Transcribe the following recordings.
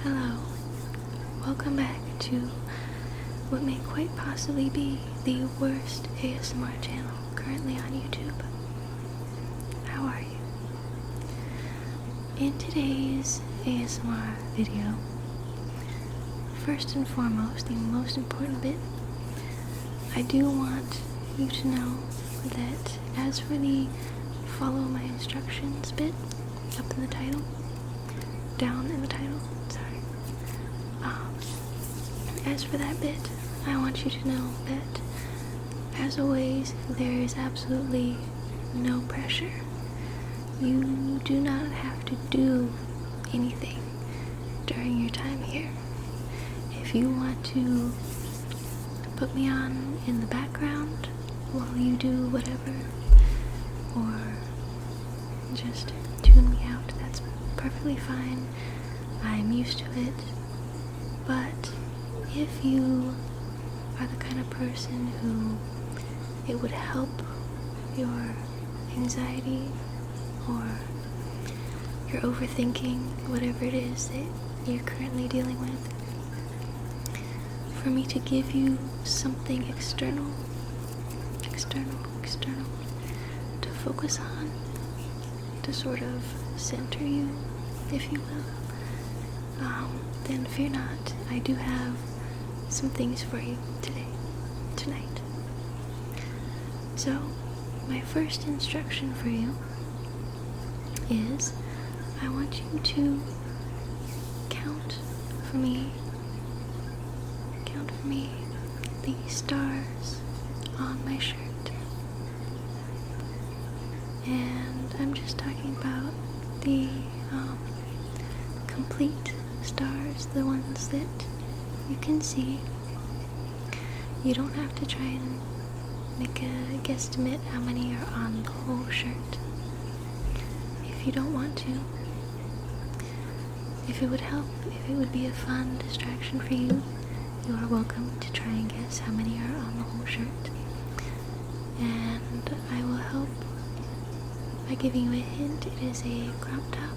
Hello, welcome back to what may quite possibly be the worst ASMR channel currently on YouTube. How are you? In today's ASMR video, first and foremost, the most important bit, I do want you to know that as for the follow my instructions bit up in the title, down in the title, as for that bit, I want you to know that, as always, there is absolutely no pressure. You do not have to do anything during your time here. If you want to put me on in the background while you do whatever, or just tune me out, that's perfectly fine. I'm used to it. But if you are the kind of person who it would help your anxiety or your overthinking, whatever it is that you're currently dealing with, for me to give you something external to focus on, to sort of center you, if you will, then fear not, I do have some things for you tonight. So, my first instruction for you is I want you to count for me the stars on my shirt. And I'm just talking about the complete stars, the ones that you can see. You don't have to try and make a guesstimate how many are on the whole shirt if you don't want to. If it would help, if it would be a fun distraction for you, you are welcome to try and guess how many are on the whole shirt. And I will help by giving you a hint. It is a crop top,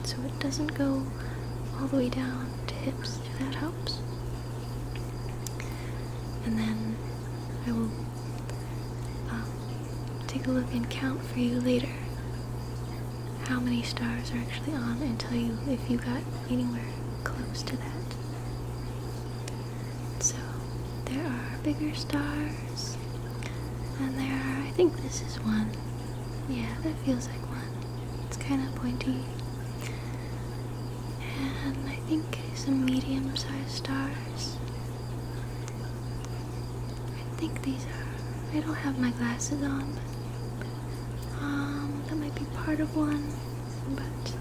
so it doesn't go all the way down to hips, if that helps. And then I will take a look and count for you later how many stars are actually on and tell you if you got anywhere close to that. So there are bigger stars, and there are, I think this is one. Yeah, that feels like one. It's kind of pointy. And I think some medium-sized stars. I think these are, I don't have my glasses on, but that might be part of one, but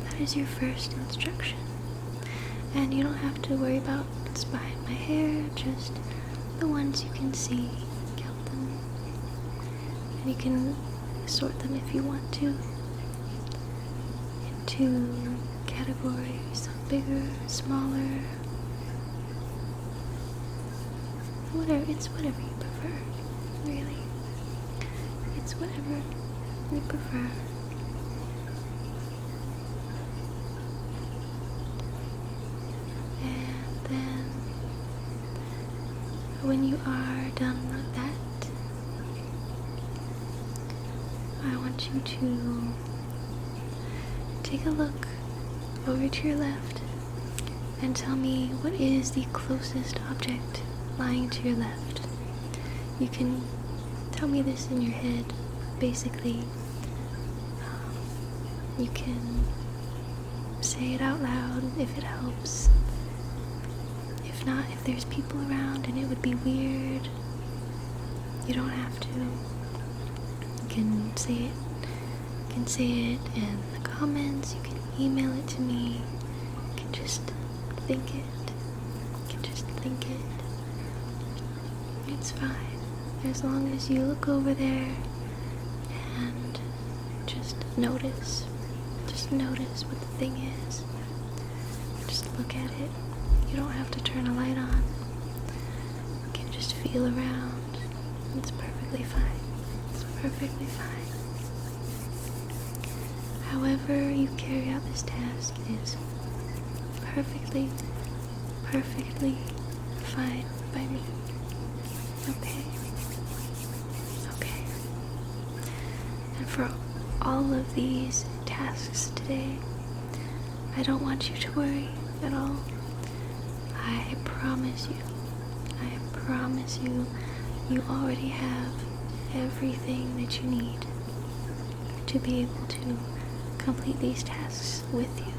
that is your first instruction. And you don't have to worry about what's behind my hair, just the ones you can see, count them, and you can sort them if you want to into categories of bigger, smaller, it's whatever you prefer, really. It's whatever you prefer. And then, when you are done with that, I want you to take a look over to your left and tell me what is the closest object lying to your left. You can tell me this in your head, basically. You can say it out loud if it helps. If not, if there's people around and it would be weird, you don't have to. You can say it. You can say it in the comments. You can email it to me. You can just think it. You can just think it. It's fine. As long as you look over there and just notice what the thing is. Just look at it. You don't have to turn a light on. You can just feel around. It's perfectly fine. It's perfectly fine. However you carry out this this task is perfectly, perfectly fine by me. Okay? Okay. And for all of these tasks today, I don't want you to worry at all. I promise you, you already have everything that you need to be able to complete these tasks with you.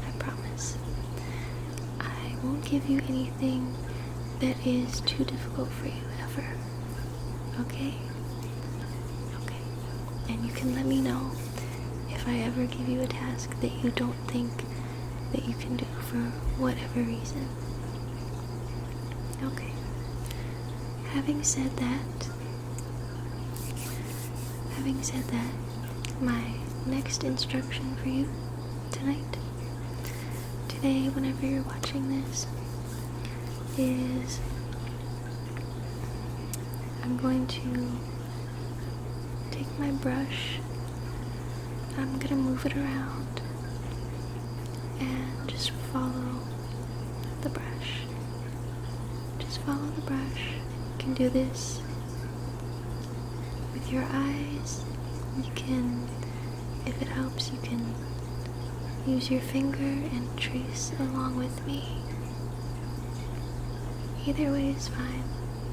I promise. I won't give you anything that is too difficult for you ever. Okay? Okay. And you can let me know if I ever give you a task that you don't think that you can do for whatever reason. Okay. Having said that, my next instruction for you today, whenever you're watching this, is I'm going to take my brush, I'm gonna move it around and just follow the brush. Just follow the brush. You can do this with your eyes. You can, if it helps, you can use your finger and trace along with me. Either way is fine.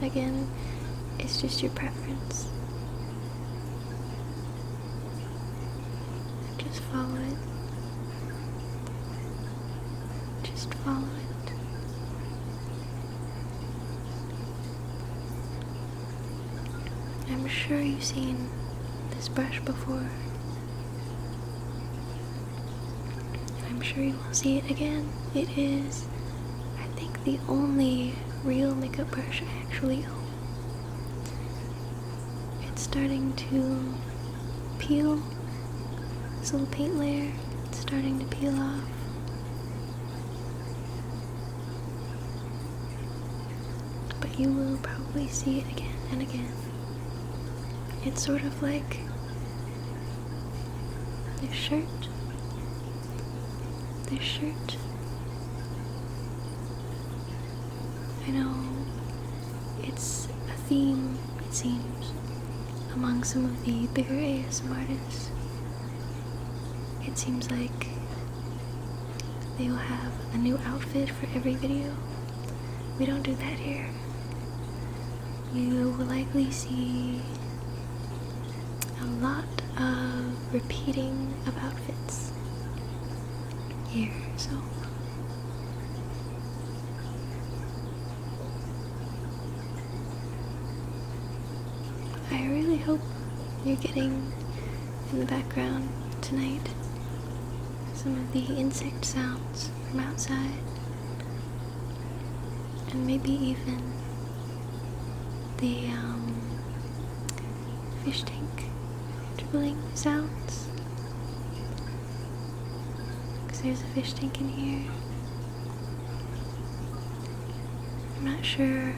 Again, it's just your preference. Just follow it. Just follow it. I'm sure you've seen this brush before. I'm sure you will see it again. It is, I think, the only real makeup brush I actually own. It's starting to peel. This little paint layer, it's starting to peel off. But you will probably see it again and again. It's sort of like this shirt. I know it's a theme, it seems, among some of the bigger ASM artists. It seems like they will have a new outfit for every video. We don't do that here. You will likely see a lot of repeating of outfits here, so I really hope you're getting in the background tonight some of the insect sounds from outside, and maybe even the fish tank dribbling sounds, because there's a fish tank in here. I'm not sure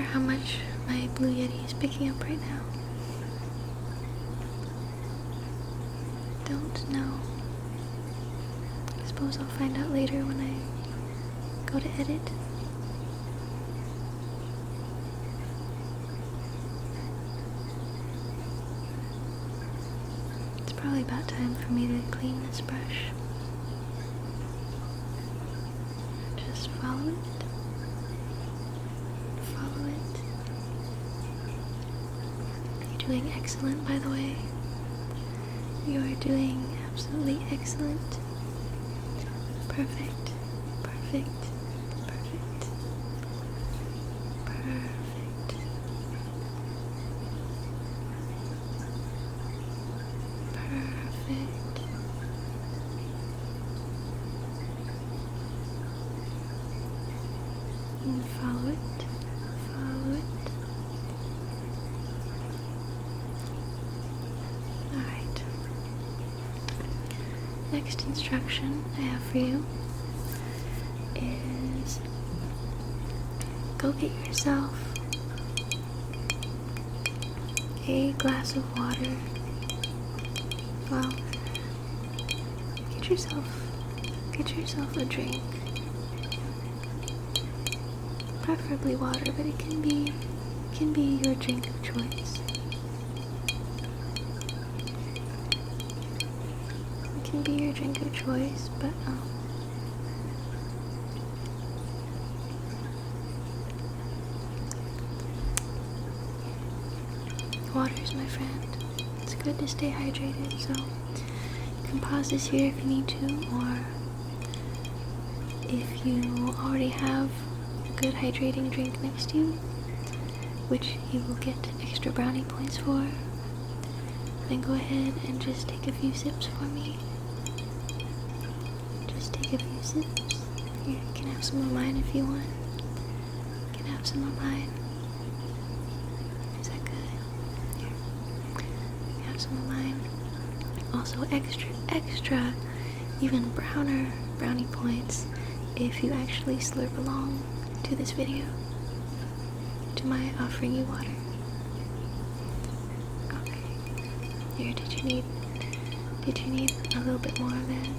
how much my Blue Yeti is picking up right now. Don't know. I suppose I'll find out later when I go to edit. It's probably about time for me to clean this brush. Just follow it. Follow it. You're doing excellent, by the way. You are doing absolutely excellent. Perfect. Perfect. Perfect. Perfect. Perfect. And follow it. Follow it. Alright. Next instruction I have for you is go get yourself a glass of water, well, get yourself a drink. Preferably water, but it can be your drink of choice. It can be your drink of choice, but water is my friend. It's good to stay hydrated, so you can pause this here if you need to, or if you already have a good hydrating drink next to you, which you will get extra brownie points for, then go ahead and just take a few sips for me. Just take a few sips. Here, you can have some of mine if you want. You can have some of mine. Is that good? Here. You have some of mine. Also extra, even browner brownie points if you actually slurp along to this video, to my offering you water. Okay. Here, did you need a little bit more of that?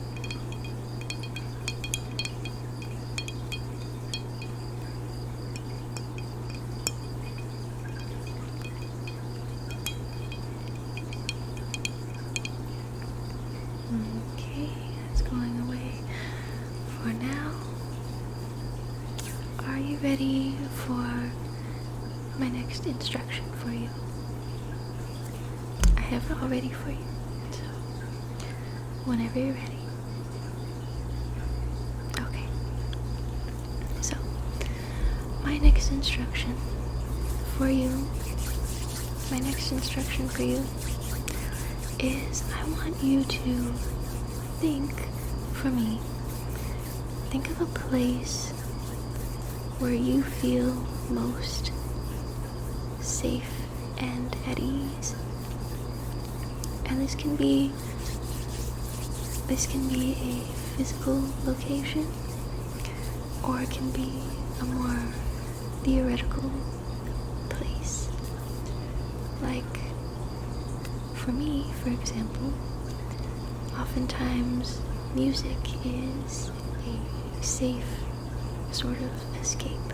Okay, that's going away for now. Are you ready for my next instruction for you? I have it all ready for you, so whenever you're ready. Okay, so my next instruction for you is I want you to think of a place where you feel most safe and at ease. And this can be a physical location, or it can be a more theoretical place. Like, for me, for example, oftentimes music is a safe sort of escape.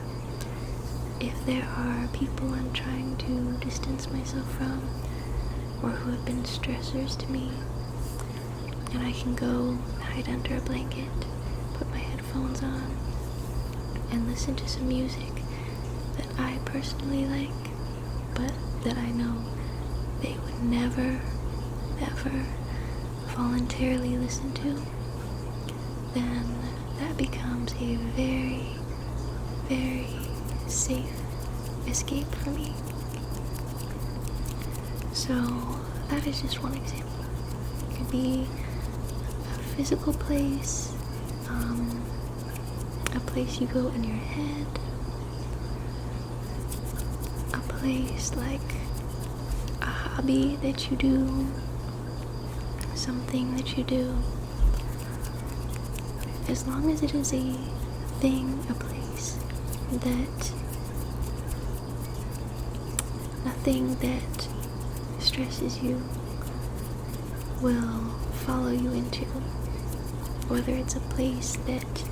If there are people I'm trying to distance myself from, or who have been stressors to me, and I can go hide under a blanket, put my headphones on, and listen to some music that I personally like, but that I know they would never, ever voluntarily listen to, then that becomes a very, very safe escape for me. So that is just one example. It could be a physical place, a place you go in your head, a place like a hobby that you do, something that you do. As long as it is a thing, a place that nothing that stresses you will follow you into, whether it's a place that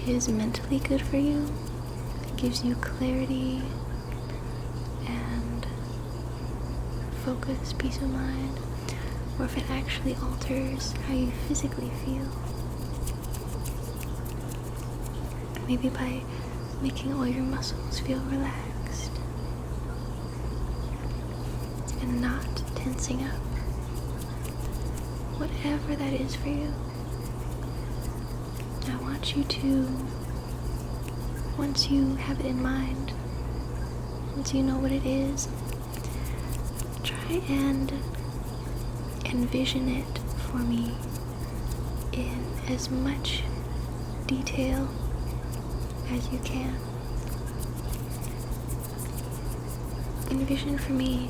is mentally good for you, gives you clarity and focus, peace of mind, or if it actually alters how you physically feel. Maybe by making all your muscles feel relaxed and not tensing up. Whatever that is for you, I want you to, once you have it in mind, once you know what it is, try and envision it for me in as much detail as you can. Envision for me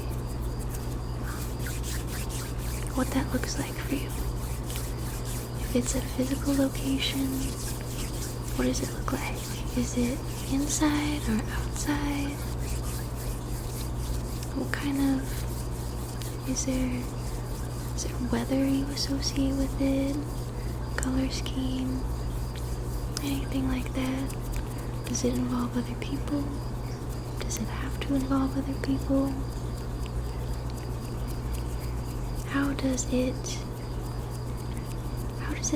what that looks like for you. If it's a physical location, what does it look like? Is it inside or outside? What kind of, is there weather you associate with it? Color scheme? Anything like that? Does it involve other people? Does it have to involve other people? How does it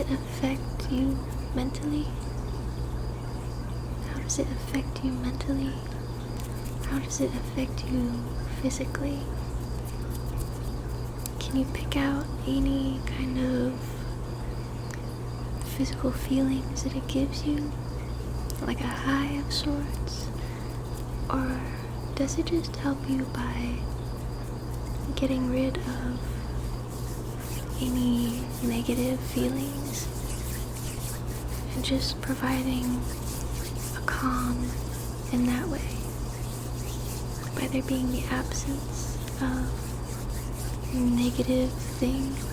affect you mentally? How does it affect you mentally? How does it affect you physically? Can you pick out any kind of physical feelings that it gives you? Like a high of sorts? Or does it just help you by getting rid of any negative feelings and just providing a calm in that way, by there being the absence of negative things?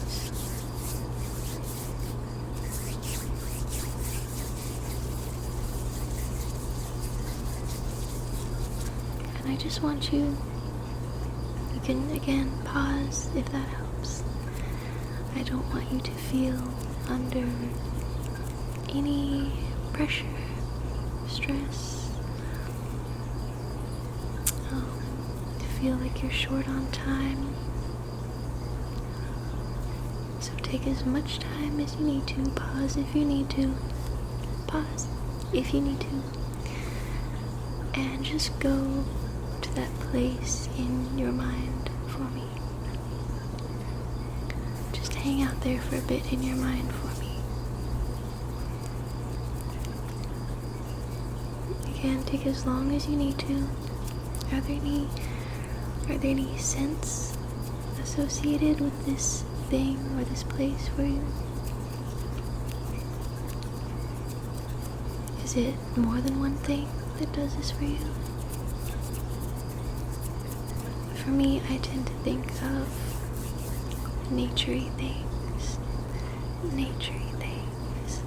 And I just want you can again pause if that helps. I don't want you to feel under any pressure, stress, to feel like you're short on time. So take as much time as you need to. Pause if you need to. Pause if you need to. And just go to that place in your mind for me. Just hang out there for a bit in your mind for me. Again, take as long as you need to. Are there any scents associated with this thing or this place for you? Is it more than one thing that does this for you? For me, I tend to think of naturey things. Naturey things.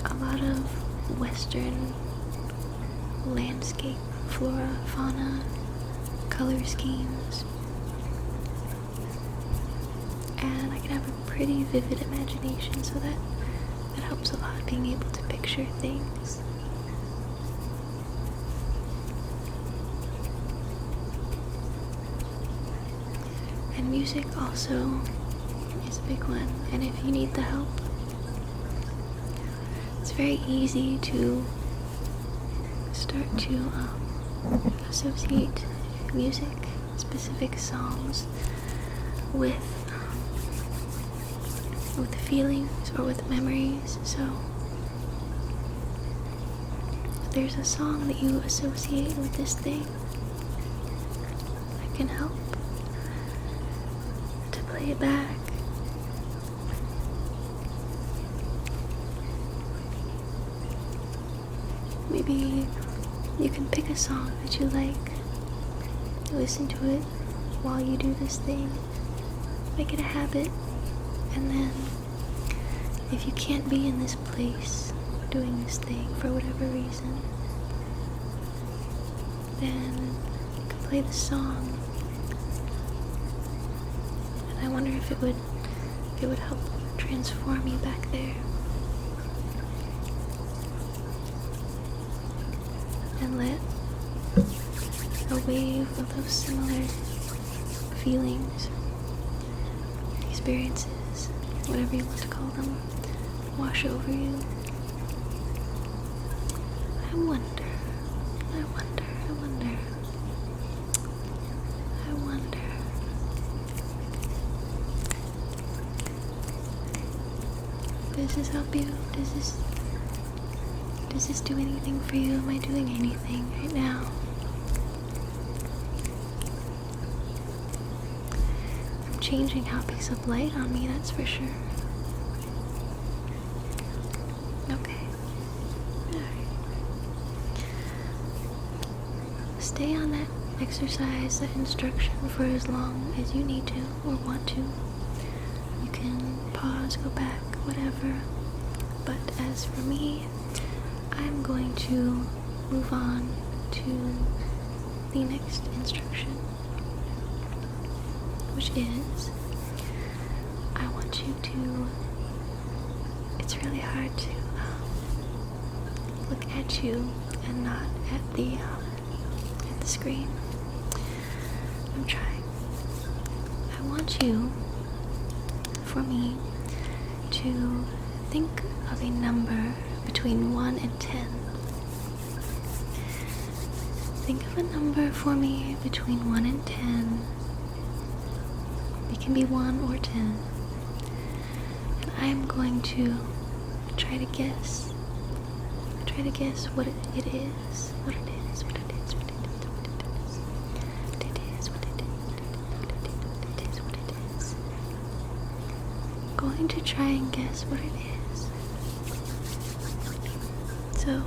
A lot of Western landscape, flora, fauna, color schemes. And I can have a pretty vivid imagination, so that helps a lot, being able to picture things. And music also is a big one, and if you need the help, it's very easy to start to associate music, specific songs, with feelings or with memories. So if there's a song that you associate with this thing, that can help to play it back. Maybe you can pick a song that you like, listen to it while you do this thing, make it a habit, and then if you can't be in this place doing this thing for whatever reason, then you can play the song. And I wonder if it would help transform you back there. And let a wave of those similar feelings, experiences, whatever you want to call them, wash over you. I wonder. Does this help you? Does this do anything for you? Am I doing anything right now? I'm changing how it picks up light on me, that's for sure. Okay. Alright. Stay on that exercise, that instruction, for as long as you need to or want to. You can pause, go back, whatever. But as for me, I'm going to move on to the next instruction, which is, I want you to, it's really hard to look at you and not at the screen. I'm trying. I want you, for me, to think of a number between 1 and 10. Think of a number for me between 1 and 10. It can be 1 or 10. And I'm going to try to guess what it is, what it is, what it is, what it is, what it is, what it is, what it is, what it is. I'm going to try and guess what it is. So,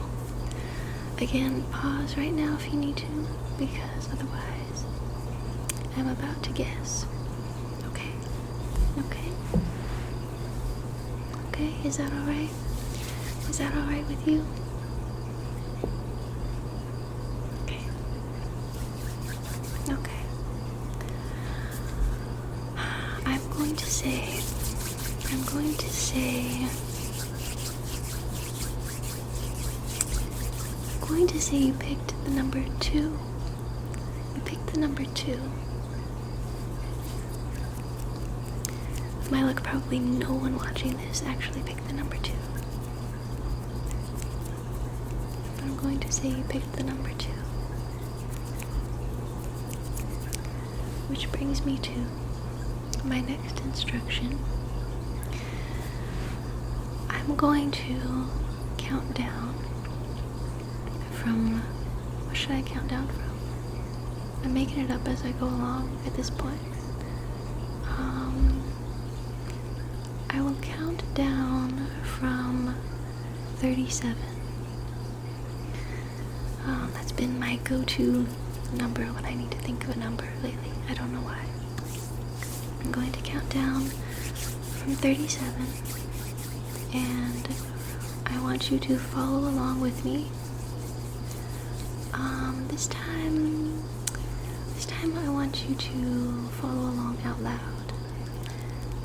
again, pause right now if you need to, because otherwise I'm about to guess. Okay? Okay? Okay, is that alright? Is that alright with you? Okay. Okay. I'm going to say you picked the number 2. You picked the number 2. With my luck, probably no one watching this actually picked the number 2. But I'm going to say you picked the number 2. Which brings me to my next instruction. I'm going to count down from, what should I count down from? I'm making it up as I go along at this point. I will count down from 37. That's been my go-to number when I need to think of a number lately. I don't know why. I'm going to count down from 37, and I want you to follow along with me. This time I want you to follow along out loud.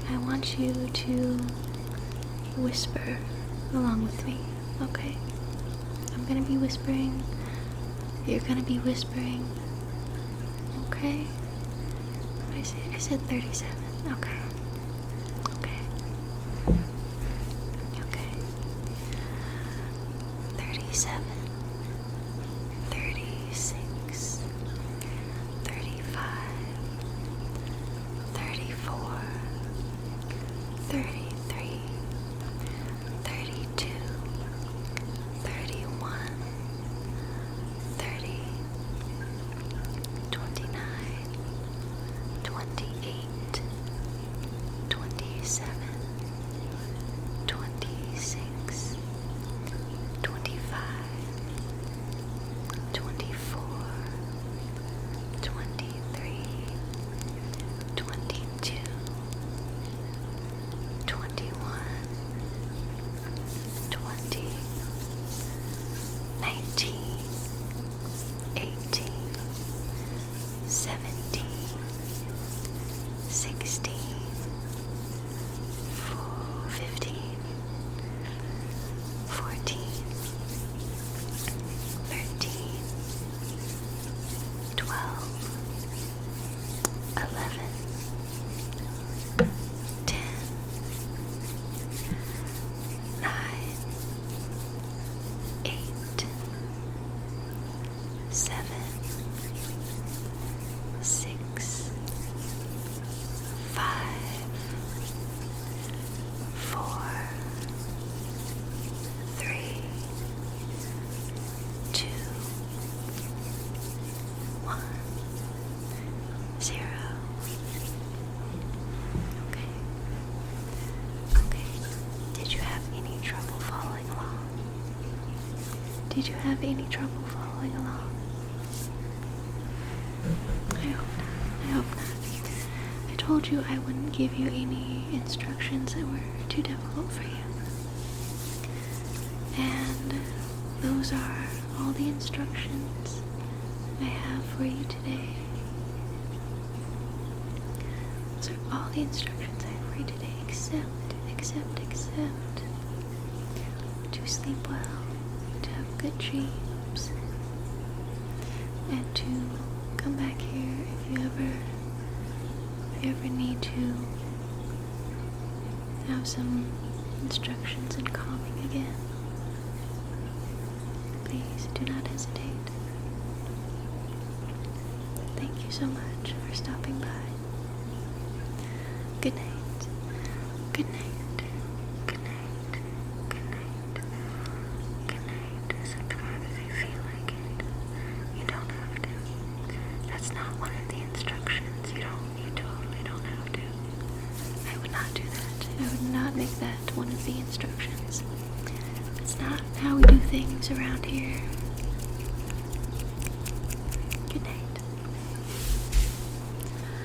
I want you to whisper along with me, okay? I'm gonna be whispering. You're gonna be whispering, okay? I said 37, okay. Okay. Okay. 37. 36, 35, 34, 33, 32, 31, 30, 29, 28, 27, 26, 25, 24, 23, 22, 21, 20, 19, 18, 17, 16, 15, 14, 13, 12, 11, 10, 9, 8, 7, 6, 5, 4, 3, 2, 1, 0. Okay. Okay. Did you have any trouble following along? Did you have any trouble following along? I hope not. I hope not. I told you I wouldn't give you any instructions that were too difficult for you. And those are all the instructions I have for you today. Those are all the instructions I have for you today, except to sleep well, to have good dreams, and to come back here if you ever need to have some instructions in calming again. Please do not hesitate. Thank you so much for stopping by. Good night. Good night. Good night. Good night. Good night. Subscribe if you feel like it. You don't have to. That's not one of the instructions. You totally don't have to. I would not do that. I would not make that one of the instructions. It's not how we do things around here.